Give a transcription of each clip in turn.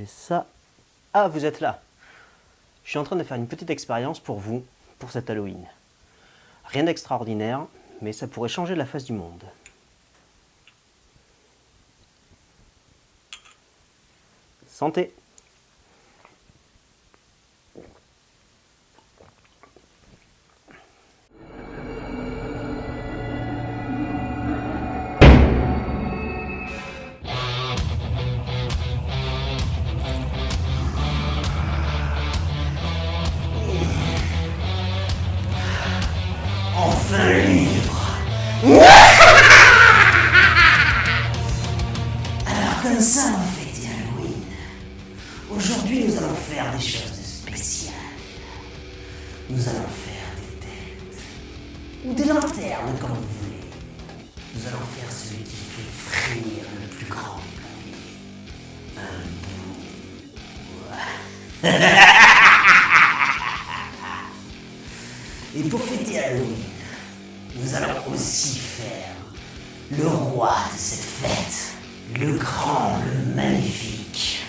ça. Ah, vous êtes là. Je suis en train de faire une petite expérience pour vous, pour cet Halloween. Rien d'extraordinaire, mais ça pourrait changer la face du monde. Santé! Enfin libre. Alors comme ça on fête Halloween. Aujourd'hui nous allons faire des choses spéciales. Nous allons faire des têtes. Ou des lanternes comme vous voulez. Nous allons faire celui qui fait frémir le plus grand des un bout. Et pour fêter Halloween, nous allons aussi faire le roi de cette fête, le grand, le magnifique,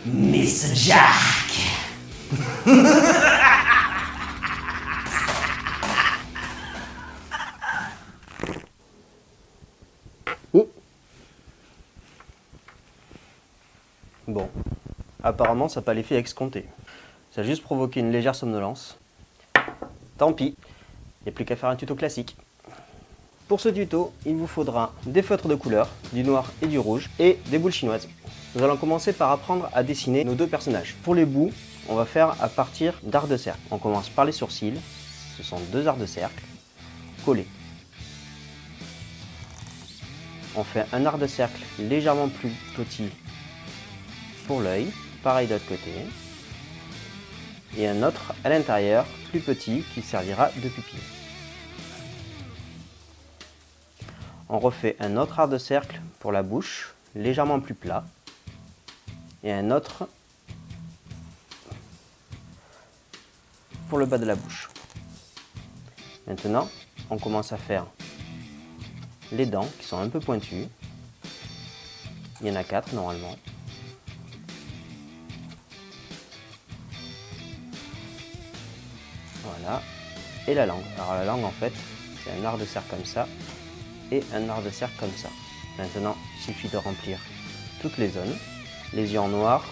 Mr. Jack. Bon, apparemment ça n'a pas l'effet escompté. Ça a juste provoqué une légère somnolence. Tant pis, il n'y a plus qu'à faire un tuto classique. Pour ce tuto, il vous faudra des feutres de couleur, du noir et du rouge, et des boules chinoises. Nous allons commencer par apprendre à dessiner nos deux personnages. Pour les bouts, on va faire à partir d'arcs de cercle. On commence par les sourcils, ce sont deux arcs de cercle, collés. On fait un arc de cercle légèrement plus petit pour l'œil, pareil de l'autre côté. Et un autre à l'intérieur, plus petit, qui servira de pupille. On refait un autre arc de cercle pour la bouche, légèrement plus plat. Et un autre pour le bas de la bouche. Maintenant, on commence à faire les dents qui sont un peu pointues. Il y en a 4 normalement. Voilà. Et la langue. Alors la langue en fait, c'est un arc de cercle comme ça et un arc de cercle comme ça. Maintenant, il suffit de remplir toutes les zones. Les yeux en noir,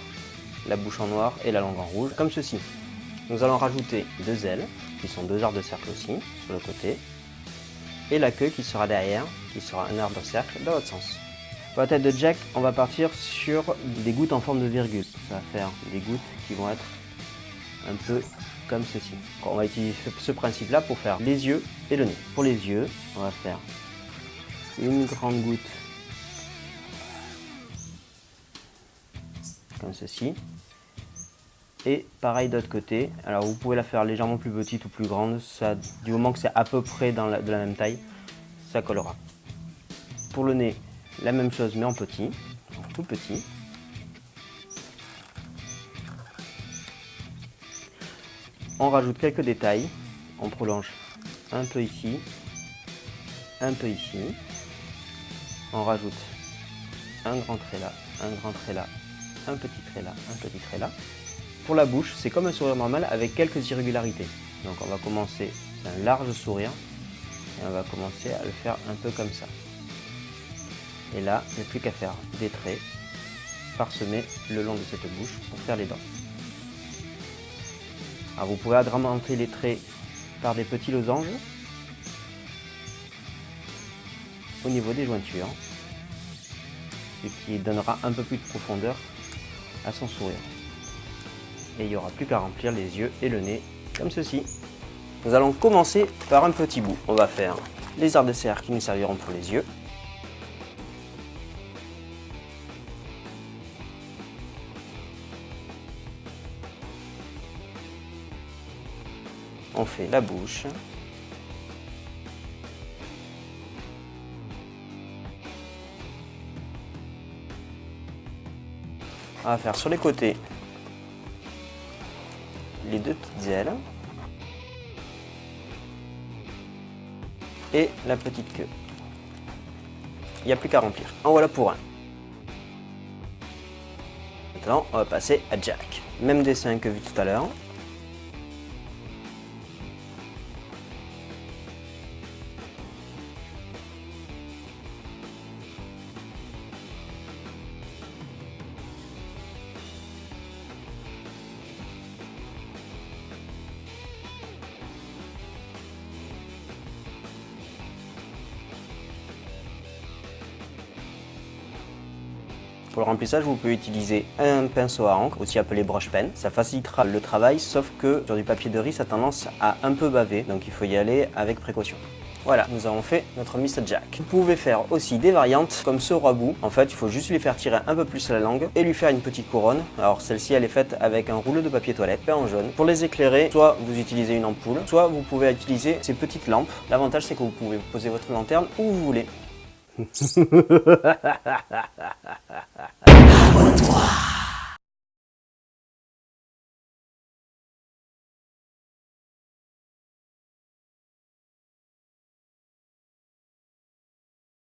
la bouche en noir et la langue en rouge, comme ceci. Nous allons rajouter deux ailes, qui sont deux arcs de cercle aussi, sur le côté. Et la queue qui sera derrière, qui sera un arc de cercle dans l'autre sens. Pour la tête de Jack, on va partir sur des gouttes en forme de virgule. Ça va faire des gouttes qui vont être un peu comme ceci. On va utiliser ce principe-là pour faire les yeux et le nez. Pour les yeux, on va faire une grande goutte comme ceci. Et pareil de l'autre côté. Alors vous pouvez la faire légèrement plus petite ou plus grande. Ça, du moment que c'est à peu près de la même taille, ça collera. Pour le nez, la même chose mais en petit, en tout petit. On rajoute quelques détails, on prolonge un peu ici, un peu ici, on rajoute un grand trait là, un grand trait là, un petit trait là, un petit trait là. Pour la bouche, c'est comme un sourire normal avec quelques irrégularités. Donc on va commencer, c'est un large sourire, et on va commencer à le faire un peu comme ça. Et là, il n'y a plus qu'à faire des traits parsemés le long de cette bouche pour faire les dents. Alors vous pouvez agrémenter les traits par des petits losanges au niveau des jointures, ce qui donnera un peu plus de profondeur à son sourire. Et il n'y aura plus qu'à remplir les yeux et le nez comme ceci. Nous allons commencer par un petit bout. On va faire les arcs de cercle qui nous serviront pour les yeux. On fait la bouche. On va faire sur les côtés les deux petites ailes et la petite queue. Il n'y a plus qu'à remplir. En voilà pour un. Maintenant, on va passer à Jack. Même dessin que vu tout à l'heure. Pour le remplissage, vous pouvez utiliser un pinceau à encre, aussi appelé broche pen. Ça facilitera le travail, sauf que sur du papier de riz, ça a tendance à un peu baver, donc il faut y aller avec précaution. Voilà, nous avons fait notre Mr. Jack. Vous pouvez faire aussi des variantes comme ce roi bout. En fait, il faut juste lui faire tirer un peu plus la langue et lui faire une petite couronne. Alors celle-ci, elle est faite avec un rouleau de papier toilette peint en jaune. Pour les éclairer, soit vous utilisez une ampoule, soit vous pouvez utiliser ces petites lampes. L'avantage, c'est que vous pouvez poser votre lanterne où vous voulez. Abonne-toi.